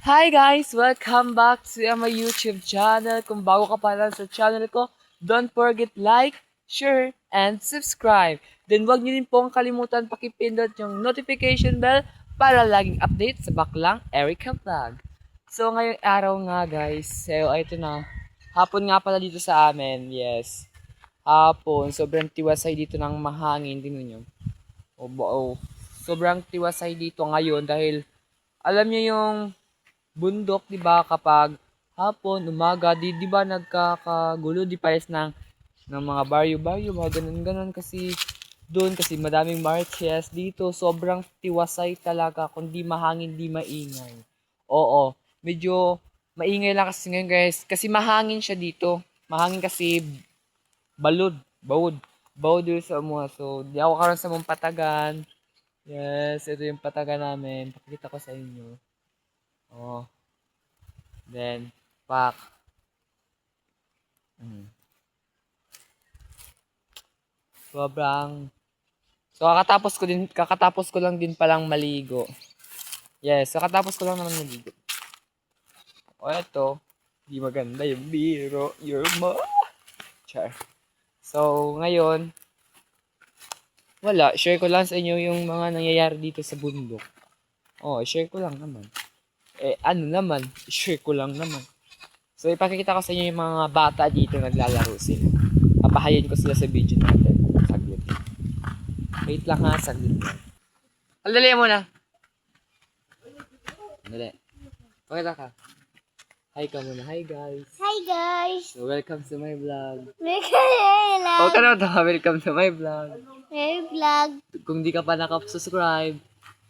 Hi guys! Welcome back to my YouTube channel. Kung bago ka pa lang sa channel ko, don't forget like, share, and subscribe. Then huwag niyo din pong kalimutan pakipindot yung notification bell para laging update sa Baklang Erica Vlog. So ngayong araw nga guys, ito na. Hapon nga pala dito sa amin, yes. Hapon, sobrang tiwasay dito ng mahangin. Tingnan nyo. Sobrang tiwasay dito ngayon dahil alam niyo yung bundok, 'di ba, kapag hapon, umaga, di ba nagkakagulo, di pares ng mga baryo-baryo, mga ganun-ganun kasi doon kasi madaming marches dito, sobrang tiwasay talaga, kundi mahangin, di maingay. Oo, medyo maingay lang kasi ngayon guys, kasi mahangin siya dito. Mahangin kasi bawod dito sa mga. So, di ako karon sa mong patagan. Yes, ito yung patagan namin. Pakita ko sa inyo. Oh. Then, pak. Sobrang. So, kakatapos ko lang din palang maligo. Yes, kakatapos ko lang naman maligo. O, eto. Di maganda yung biro. You're mo. Char. So, ngayon, wala. Share ko lang sa inyo yung mga nangyayari dito sa bundok. Oh, share ko lang naman. Ano naman? Share ko lang naman. So, ipakikita ko sa inyo yung mga bata dito naglalaro sila. Papahayin ko sila sa video natin. Saglit. Wait lang ha, saglit lang. Dali mo na. Dali. Pakita ka. Hi ka muna. Hi guys. Hi guys! So, welcome to my vlog. Welcome Okay na ito. Welcome to my vlog. my vlog. Kung di ka pa nakasubscribe,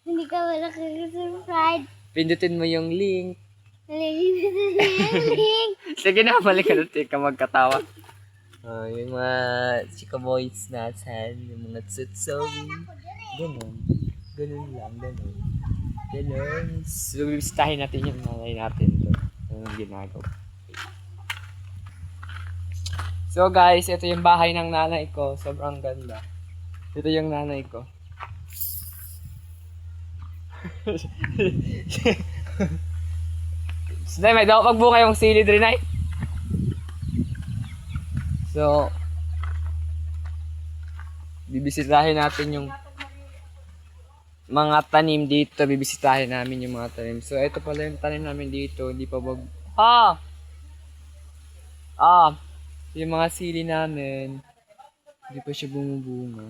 Hindi ka ba nakaka-subscribe? pindutin mo yung link. Link. Sige na, balik ka natin ka magkatawa. Yung mga chika boys natin, yung mga tsutsogi. Ganun. Ganun lang, ganun. Ganun. So, bibisitahin natin yung nanay natin doon. Anong ginagawa. So guys, ito yung bahay ng nanay ko. Sobrang ganda. Ito yung nanay ko. Sinay, may daw pagbuka yung silid rin ay. So, bibisitahin natin yung mga tanim dito. Bibisitahin namin yung mga tanim. So, ito pala yung tanim namin dito. Hindi pa yung mga sili namin. Hindi pa siya bumubunga.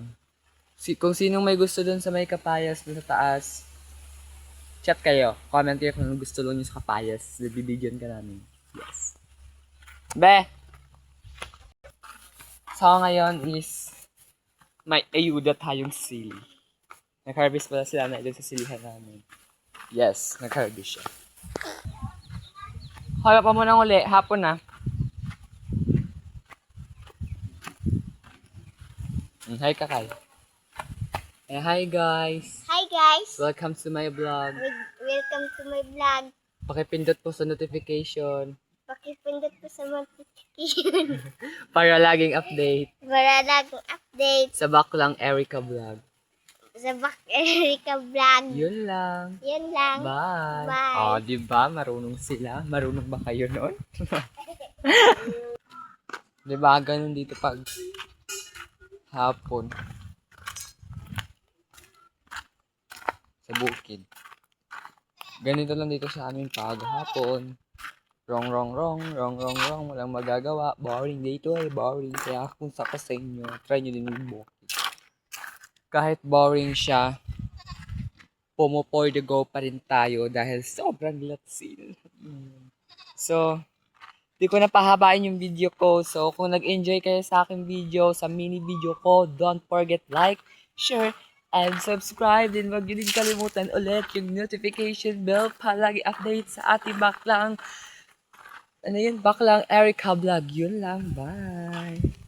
Kung sinong may gusto dun sa may kapayas dun sa taas, chat kayo. Comment kayo kung gusto lang nyo sa kapayas. Bibigyan ka namin. Yes. Be! So, ngayon is may ayuda tayong sili. Nag-harvest pala sila na doon sa silihan namin. Yes, nag-harvest siya. Hala pa muna uli. Hapon na. Hi, Kakay. Hi, guys. Hi guys! Welcome to my vlog. Welcome to my vlog. Pakipindot po sa notification Pakipindot po sa notification para laging update para laging update sa Baklang Erica Vlog. sa Erica Vlog. Yun lang. Yan lang. Bye. Bye. Oh, di ba? Marunong sila. Marunong ba kayo noon? Di ba? Ganun dito pag hapon. Sa bukid. Ganito lang dito sa amin pag hapon. Wrong. Walang magagawa. Boring dito ay boring. Kaya kung sa inyo, try nyo din yung bukid. Kahit boring siya, for the go pa rin tayo dahil sobrang latsil. So, di ko na pahabain yung video ko. So, kung nag-enjoy kayo sa aking video, sa mini video ko, don't forget like, share, and subscribe. Din wag nyo din kalimutan ulit yung notification bell para lagi update sa ating Baklang Erica Vlog. Yun lang. Bye!